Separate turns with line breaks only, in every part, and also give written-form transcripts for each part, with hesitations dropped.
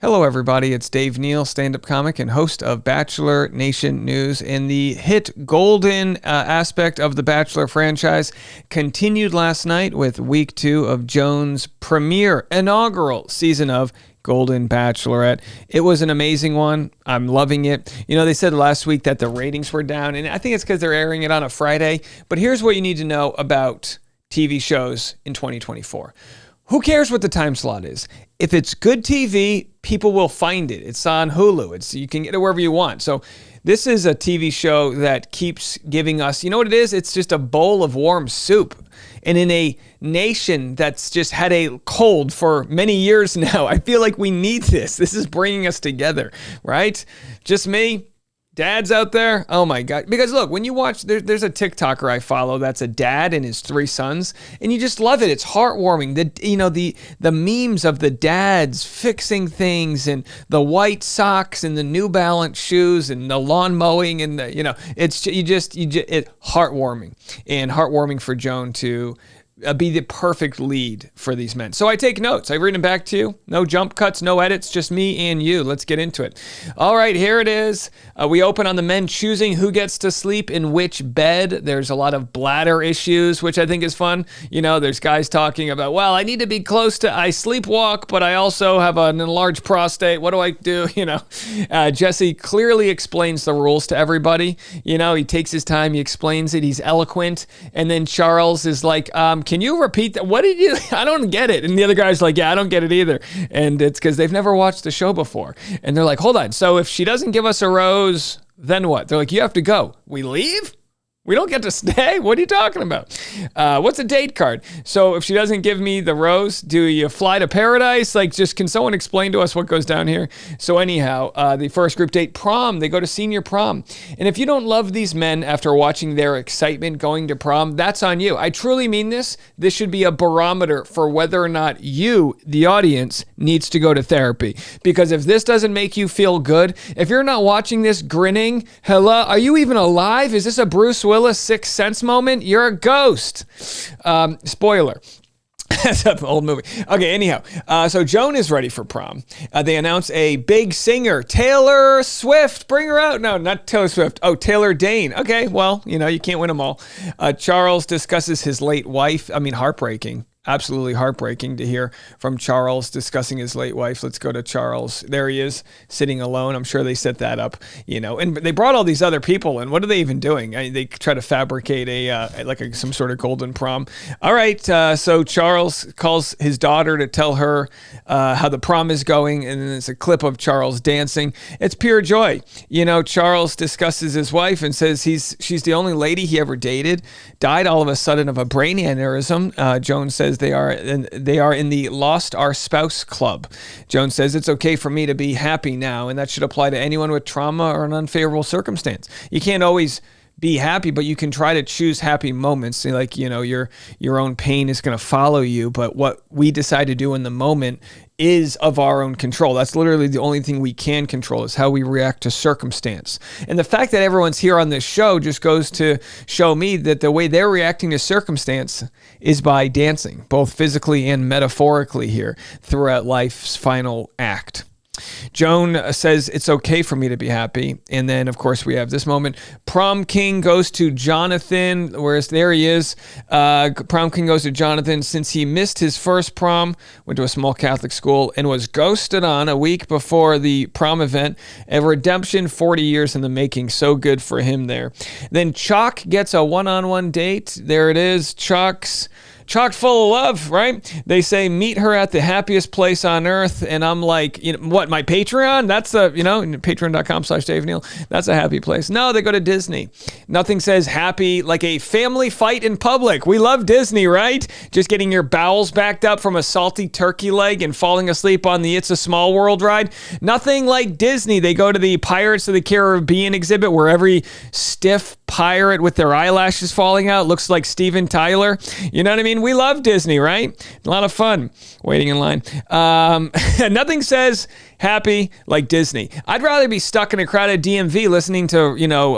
Hello, everybody. It's Dave Neal, stand-up comic and host of Bachelor Nation News. And the hit golden aspect of the Bachelor franchise continued last night with week 2 of Joan's premiere inaugural season of Golden Bachelorette. It was an amazing one. I'm loving it. You know, they said last week that the ratings were down, and I think it's because they're airing it on a Friday. But here's what you need to know about TV shows in 2024. Who cares what the time slot is? If it's good TV, people will find it. It's on Hulu. You can get it wherever you want. So this is a TV show that keeps giving us, you know what it is? It's just a bowl of warm soup. And in a nation that's just had a cold for many years now, I feel like we need this. This is bringing us together, right? Just me. Dads out there, oh my God. Because look, when you watch, there's a TikToker I follow that's a dad and his 3 sons, and you just love it. It's heartwarming. The memes of the dads fixing things and the white socks and the New Balance shoes and the lawn mowing and it's heartwarming, and heartwarming for Joan to be the perfect lead for these men. So I take notes. I've written them back to you. No jump cuts, no edits, just me and you. Let's get into it. All right, here it is. We open on the men choosing who gets to sleep in which bed. There's a lot of bladder issues, which I think is fun. You know, there's guys talking about, well, I need to be close to, I sleepwalk, but I also have an enlarged prostate. What do I do? Jesse clearly explains the rules to everybody. You know, he takes his time, he explains it, he's eloquent. And then Charles is like, can you repeat that? What did you, I don't get it. And the other guy's like, yeah, I don't get it either. And it's because they've never watched the show before. And they're like, hold on. So if she doesn't give us a rose, then what? They're like, you have to go. We leave? We don't get to stay? What are you talking about? What's a date card? So if she doesn't give me the rose, do you fly to paradise? Like, just can someone explain to us what goes down here? So anyhow, the first group date, prom. They go to senior prom. And if you don't love these men after watching their excitement going to prom, that's on you. I truly mean this. This should be a barometer for whether or not you, the audience, needs to go to therapy. Because if this doesn't make you feel good, if you're not watching this grinning, hello, are you even alive? Is this a Bruce Willis Sixth Sense moment? You're a ghost. Spoiler. That's an old movie. Okay, anyhow. So Joan is ready for prom. They announce a big singer, Taylor Swift. Bring her out. No, not Taylor Swift. Oh, Taylor Dane. Okay, well, you can't win them all. Charles discusses his late wife. I mean, heartbreaking. Absolutely heartbreaking to hear from Charles discussing his late wife. Let's go to Charles. There he is, sitting alone. I'm sure they set that up, and they brought all these other people in. What are they even doing? They try to fabricate some sort of golden prom. All right, so Charles calls his daughter to tell her how the prom is going, and then there's a clip of Charles dancing. It's pure joy. Charles discusses his wife and says she's the only lady he ever dated. Died all of a sudden of a brain aneurysm. Joan says they are in the Lost Our Spouse Club. Joan says it's okay for me to be happy now, and that should apply to anyone with trauma or an unfavorable circumstance. You can't always be happy, but you can try to choose happy moments. Like, your own pain is going to follow you, but what we decide to do in the moment is of our own control. That's literally the only thing we can control, is how we react to circumstance. And the fact that everyone's here on this show just goes to show me that the way they're reacting to circumstance is by dancing, both physically and metaphorically here throughout life's final act. Joan says it's okay for me to be happy. And then, of course, we have this moment. Prom king goes to Jonathan, whereas there he is. Prom king goes to Jonathan since he missed his first prom, went to a small Catholic school, and was ghosted on a week before the prom event. A redemption 40 years in the making. So good for him there. Then Chalk gets a one-on-one date. There it is. Chock full of love, right? They say, meet her at the happiest place on earth. And I'm like, what, my Patreon? That's patreon.com/Dave Neal. That's a happy place. No, they go to Disney. Nothing says happy like a family fight in public. We love Disney, right? Just getting your bowels backed up from a salty turkey leg and falling asleep on the It's a Small World ride. Nothing like Disney. They go to the Pirates of the Caribbean exhibit where every stiff pirate with their eyelashes falling out looks like Steven Tyler. You know what I mean? We love Disney, right? A lot of fun waiting in line. Nothing says happy like Disney. I'd rather be stuck in a crowded DMV listening to,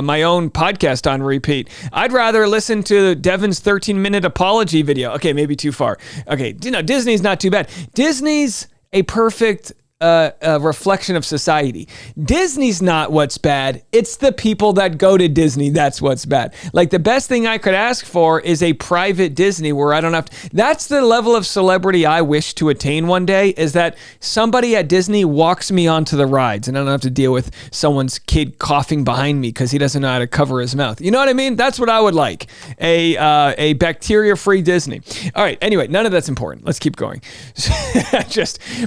my own podcast on repeat. I'd rather listen to Devin's 13-minute apology video. Okay, maybe too far. Okay, Disney's not too bad. Disney's a perfect a reflection of society. Disney's not what's bad. It's the people that go to Disney. That's what's bad. Like, the best thing I could ask for is a private Disney where I don't have to. That's the level of celebrity I wish to attain one day, is that somebody at Disney walks me onto the rides and I don't have to deal with someone's kid coughing behind me because he doesn't know how to cover his mouth. You know what I mean? That's what I would like. A bacteria-free Disney. All right. Anyway, none of that's important. Let's keep going.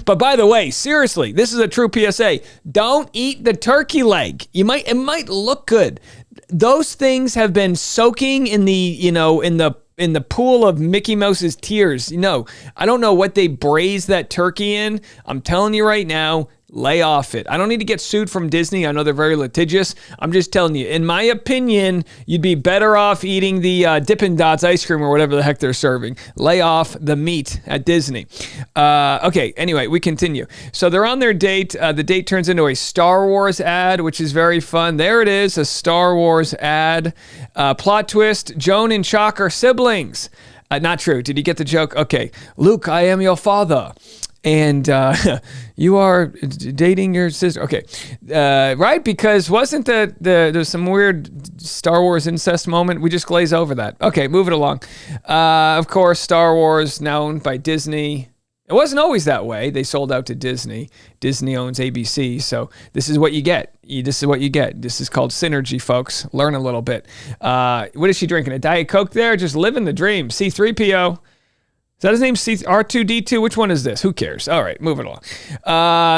But by the way, seriously, this is a true PSA. Don't eat the turkey leg. It might look good. Those things have been soaking in the pool of Mickey Mouse's tears. I don't know what they braise that turkey in. I'm telling you right now, lay off it. I don't need to get sued from Disney. I know they're very litigious. I'm just telling you, in my opinion, you'd be better off eating the Dippin' Dots ice cream or whatever the heck they're serving. Lay off the meat at Disney. Okay, anyway, we continue. So they're on their date. The date turns into a Star Wars ad, which is very fun. There it is, a Star Wars ad. Plot twist, Joan and Chalk are siblings. Not true. Did you get the joke? Okay. Luke, I am your father. And you are dating your sister. Okay. Right? Because wasn't there's some weird Star Wars incest moment? We just glaze over that. Okay, moving along. Of course, Star Wars now owned by Disney. It wasn't always that way. They sold out to Disney. Disney owns ABC, so this is what you get. This is what you get. This is called synergy, folks. Learn a little bit. What is she drinking? A Diet Coke there? Just living the dream. C-3PO. Is that his name? R2D2? Which one is this? Who cares? All right, moving along.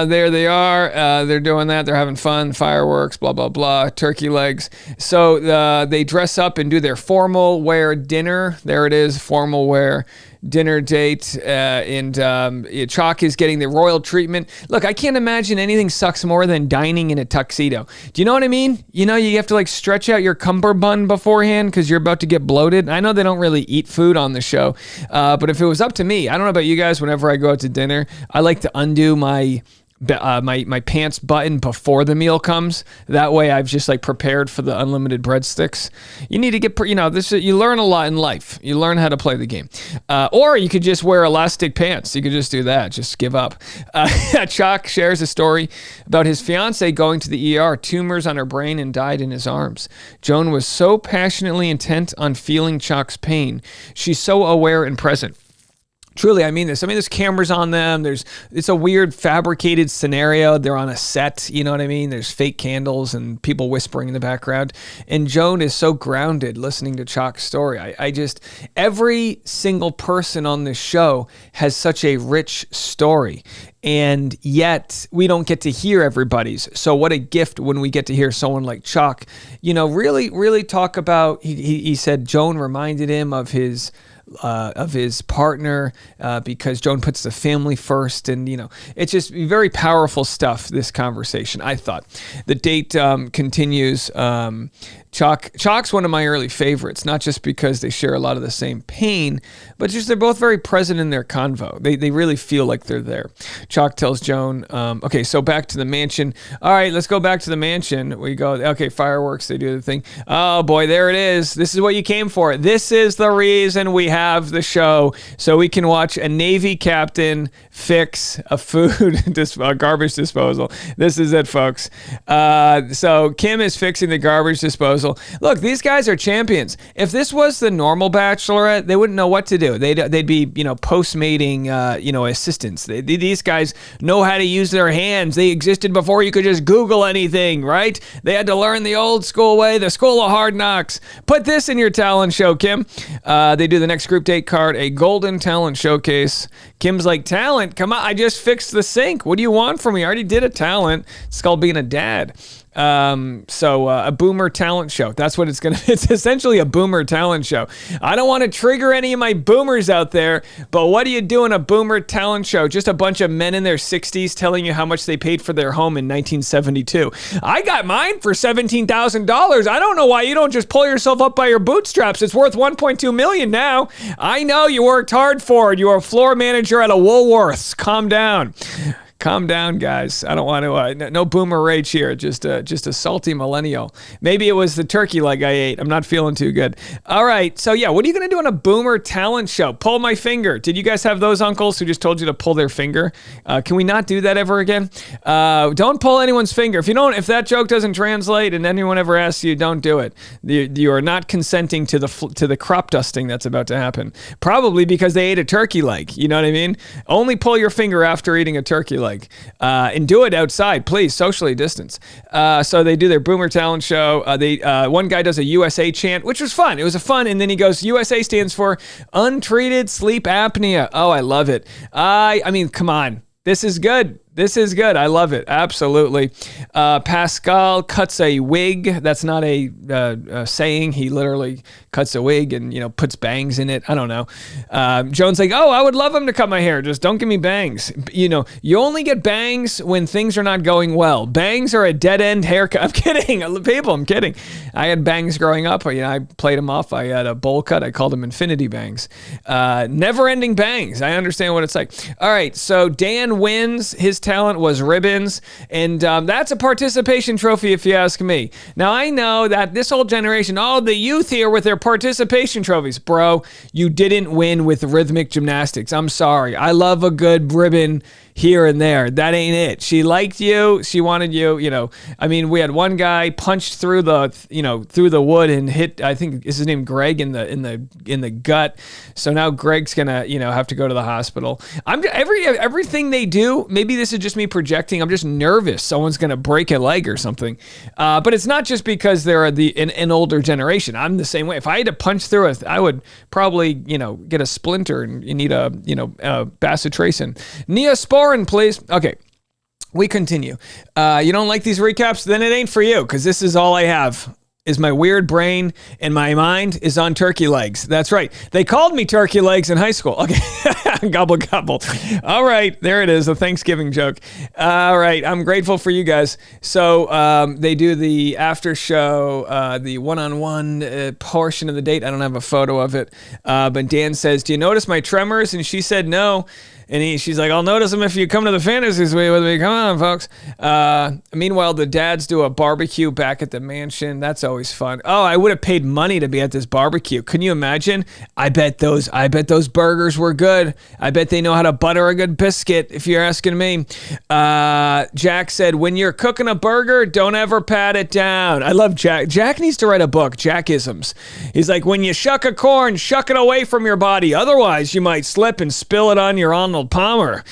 There they are. They're doing that. They're having fun. Fireworks, blah, blah, blah. Turkey legs. So they dress up and do their formal wear dinner. There it is, formal wear dinner date. And Chalk is getting the royal treatment. Look, I can't imagine anything sucks more than dining in a tuxedo. Do you know what I mean? You have to stretch out your cummerbund beforehand because you're about to get bloated. I know they don't really eat food on the show, but if it was up to me, I don't know about you guys, whenever I go out to dinner, I like to undo my pants button before the meal comes. That way I've just prepared for the unlimited breadsticks. You need to get, you learn a lot in life. You learn how to play the game. Or you could just wear elastic pants. You could just do that. Just give up. Chalk shares a story about his fiance going to the ER, tumors on her brain, and died in his arms. Joan was so passionately intent on feeling Chalk's pain. She's so aware and present. Truly, I mean this. There's cameras on them. It's a weird fabricated scenario. They're on a set, you know what I mean? There's fake candles and people whispering in the background. And Joan is so grounded listening to Chalk's story. Every single person on this show has such a rich story. And yet we don't get to hear everybody's. So what a gift when we get to hear someone like Chalk, really, really talk about, he said Joan reminded him of his partner because Joan puts the family first, and it's just very powerful stuff, this conversation, I thought. The date continues. Chalk's one of my early favorites, not just because they share a lot of the same pain, but just they're both very present in their convo. They really feel like they're there. Chalk tells Joan, okay, so back to the mansion. All right, let's go back to the mansion. We go, okay, fireworks, they do the thing. Oh boy, there it is. This is what you came for. This is the reason we have the show, so we can watch a Navy captain fix a garbage disposal. This is it, folks. So Kim is fixing the garbage disposal. Look, these guys are champions. If this was the normal Bachelorette, they wouldn't know what to do. They'd be, post-mating, assistants. These guys know how to use their hands. They existed before you could just Google anything, right? They had to learn the old school way, the school of hard knocks. Put this in your talent show, Kim. They do the next group date card, a golden talent showcase. Kim's like, talent? Come on, I just fixed the sink. What do you want from me? I already did a talent. It's called being a dad. So a boomer talent show. That's what it's essentially a boomer talent show. I don't want to trigger any of my boomers out there, but what do you do in a boomer talent show? Just a bunch of men in their 60s telling you how much they paid for their home in 1972. I got mine for $17,000. I don't know why you don't just pull yourself up by your bootstraps. It's worth $1.2 million now. I know you worked hard for it. You were a floor manager at a Woolworths. Calm down. Calm down, guys. I don't want to. No boomer rage here. Just a salty millennial. Maybe it was the turkey leg I ate. I'm not feeling too good. All right. So yeah, what are you gonna do on a boomer talent show? Pull my finger. Did you guys have those uncles who just told you to pull their finger? Can we not do that ever again? Don't pull anyone's finger. If that joke doesn't translate and anyone ever asks you, don't do it. You are not consenting to the crop dusting that's about to happen. Probably because they ate a turkey leg. You know what I mean? Only pull your finger after eating a turkey leg. And do it outside, please. Socially distance. So they do their boomer talent show. One guy does a USA chant, which was fun. It was fun. And then he goes, USA stands for untreated sleep apnea. Oh, I love it. I mean, come on. This is good. This is good. I love it. Absolutely. Pascal cuts a wig. That's not a saying. He literally cuts a wig and, puts bangs in it. I don't know. Joan's like, oh, I would love him to cut my hair. Just don't give me bangs. You only get bangs when things are not going well. Bangs are a dead-end haircut. I'm kidding. People, I'm kidding. I had bangs growing up. I played them off. I had a bowl cut. I called them infinity bangs. Never-ending bangs. I understand what it's like. All right, so Dan wins. His talent was ribbons, and that's a participation trophy if you ask me. Now, I know that this whole generation, the youth here with their participation trophies. Bro, you didn't win with rhythmic gymnastics. I'm sorry. I love a good ribbon here and there. That ain't it. She liked you. She wanted you, we had one guy punched through the wood and hit, I think is his name, Greg, in the gut. So now Greg's gonna, have to go to the hospital. Everything they do, maybe this is just me projecting. I'm just nervous someone's gonna break a leg or something. But it's not just because they're an older generation. I'm the same way. If I had to punch through it, I would probably, get a splinter and you need a bacitracin. Neosporin, please. Okay. We continue. You don't like these recaps? Then it ain't for you, because this is all I have. Is my weird brain and my mind is on turkey legs. That's right. They called me turkey legs in high school. Okay. Gobble, gobble. All right. There it is. A Thanksgiving joke. All right. I'm grateful for you guys. So they do the after show, the one-on-one portion of the date. I don't have a photo of it. But Dan says, do you notice my tremors? And she said, no. And she's like, I'll notice them if you come to the fantasy suite with me. Come on, folks. Meanwhile, the dads do a barbecue back at the mansion. That's always fun. Oh, I would have paid money to be at this barbecue. Can you imagine? I bet those burgers were good. I bet they know how to butter a good biscuit, if you're asking me. Jack said, when you're cooking a burger, don't ever pat it down. I love Jack. Jack needs to write a book, Jackisms. He's like, when you shuck a corn, shuck it away from your body. Otherwise, you might slip and spill it on your Arnold Palmer.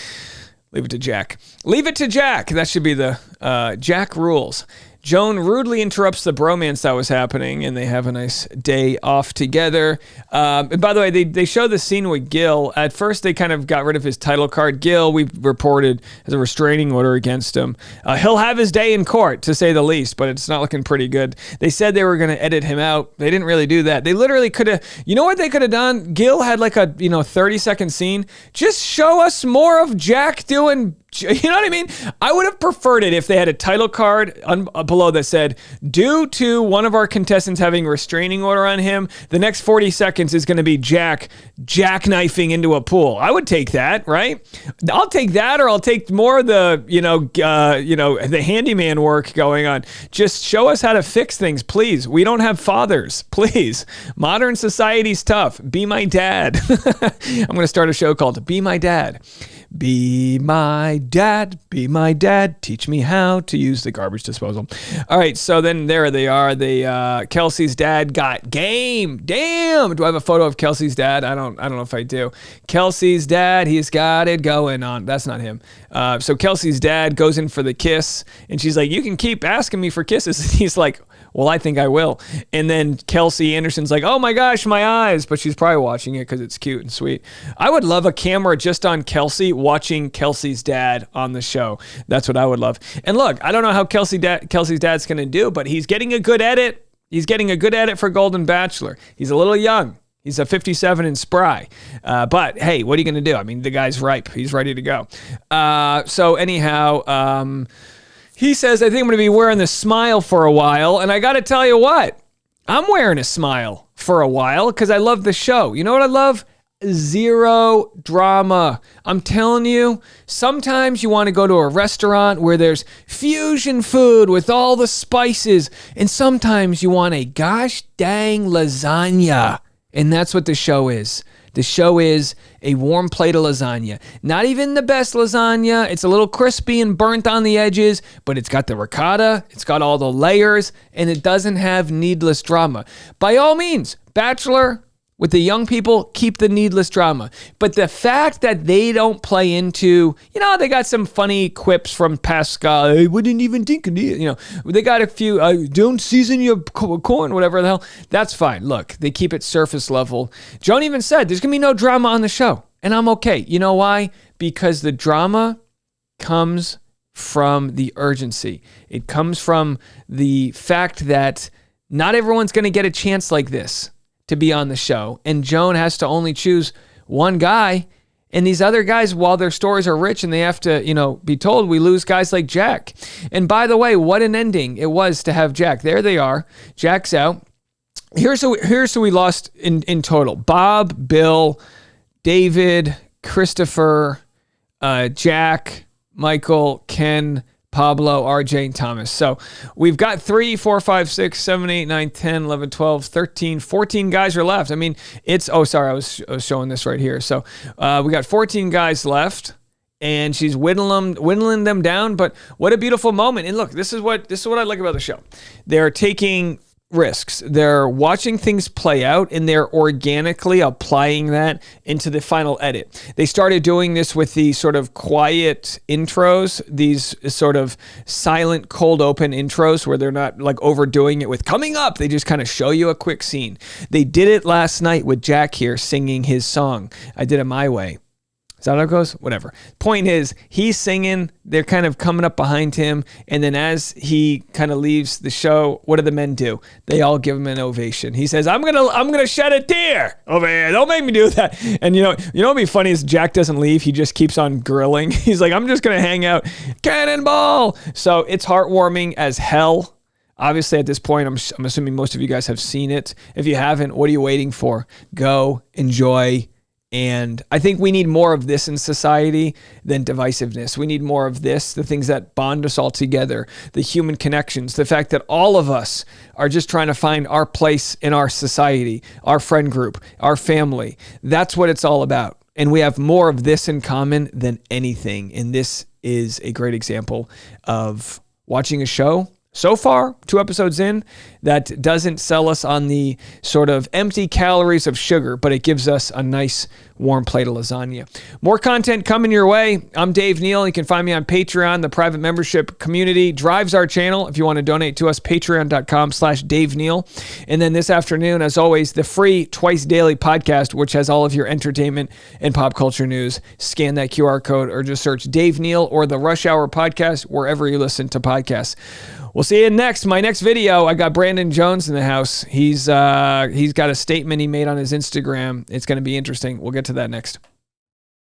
Leave it to Jack. Leave it to Jack. That should be the Jack rules. Joan rudely interrupts the bromance that was happening, and they have a nice day off together. And by the way, they show the scene with Gil. At first, they kind of got rid of his title card. Gil, we've reported, has a restraining order against him. He'll have his day in court, to say the least, but it's not looking pretty good. They said they were going to edit him out. They didn't really do that. They literally could have, you know what they could have done? Gil had like a 30-second scene. Just show us more of Jack doing, you know what I mean? I would have preferred it if they had a title card below that said, due to one of our contestants having a restraining order on him, the next 40 seconds is going to be Jack jackknifing into a pool. I would take that, right? I'll take that, or I'll take more of the, the handyman work going on. Just show us how to fix things, please. We don't have fathers, please. Modern society's tough. Be my dad. I'm going to start a show called Be My Dad. Be my dad, teach me how to use the garbage disposal. All right, so then there they are. Kelsey's dad got game. Damn, do I have a photo of Kelsey's dad? I don't know if I do. Kelsey's dad, he's got it going on. That's not him. So Kelsey's dad goes in for the kiss, and she's like, you can keep asking me for kisses. And he's like, well, I think I will. And then Kelsey Anderson's like, oh my gosh, my eyes. But she's probably watching it because it's cute and sweet. I would love a camera just on Kelsey watching Kelsey's dad on the show. That's what I would love. And look, I don't know how Kelsey's dad's going to do, but he's getting a good edit. He's getting a good edit for Golden Bachelor. He's a little young. He's a 57 and spry. But hey, what are you going to do? I mean, the guy's ripe. He's ready to go. So anyhow, he says, I think I'm going to be wearing the smile for a while. And I got to tell you what, I'm wearing a smile for a while because I love the show. You know what I love? zero drama. I'm telling you, sometimes you want to go to a restaurant where there's fusion food with all the spices, and sometimes you want a gosh dang lasagna. And that's what the show is. The show is a warm plate of lasagna. Not even the best lasagna. It's a little crispy and burnt on the edges, but it's got the ricotta, it's got all the layers, and it doesn't have needless drama. By all means, Bachelor, with the young people, keep the needless drama. But the fact that they don't play into, they got some funny quips from Pascal. I wouldn't even think of it. They got a few, don't season your corn, whatever the hell. That's fine. Look, they keep it surface level. Joan even said there's going to be no drama on the show. And I'm okay. You know why? Because the drama comes from the urgency. It comes from the fact that not everyone's going to get a chance like this to be on the show. And Joan has to only choose one guy. And these other guys, while their stories are rich and they have to, be told, we lose guys like Jack. And by the way, what an ending it was to have Jack. There they are. Jack's out. Here's who we lost in total. Bob, Bill, David, Christopher, Jack, Michael, Ken, Pablo, RJ, and Thomas. So we've got 3, 4, 5, 6, 7, 8, 9, 10, 11, 12, 13, 14 guys are left. I mean, I was showing this right here. So we got 14 guys left, and she's whittling them down. But what a beautiful moment. And look, this is what I like about the show. They're taking risks. They're watching things play out, and they're organically applying that into the final edit. They started doing this with the sort of quiet intros, these sort of silent cold open intros where they're not like overdoing it with coming up. They just kind of show you a quick scene. They did it last night with Jack here singing his song. I Did It My Way. Is that how it goes? Whatever. Point is, he's singing, they're kind of coming up behind him, and then as he kind of leaves the show, what do the men do? They all give him an ovation. He says, I'm gonna shed a tear over here. Don't make me do that. And what'd be funny is Jack doesn't leave. He just keeps on grilling. He's like, I'm just gonna hang out. Cannonball. So it's heartwarming as hell. Obviously, at this point, I'm assuming most of you guys have seen it. If you haven't, what are you waiting for? Go, enjoy. And I think we need more of this in society than divisiveness. We need more of this, the things that bond us all together, the human connections, the fact that all of us are just trying to find our place in our society, our friend group, our family. That's what it's all about. And we have more of this in common than anything. And this is a great example of watching a show so far, 2 episodes in, that doesn't sell us on the sort of empty calories of sugar, but it gives us a nice warm plate of lasagna. More content coming your way. I'm Dave Neal. You can find me on Patreon. The private membership community drives our channel. If you want to donate to us, patreon.com/Dave Neal. And then this afternoon, as always, the free twice daily podcast, which has all of your entertainment and pop culture news. Scan that QR code or just search Dave Neal or the Rush Hour podcast wherever you listen to podcasts. We'll see you next. My next video, I got Brandon Jones in the house. He's got a statement he made on his Instagram. It's going to be interesting. We'll get to that next.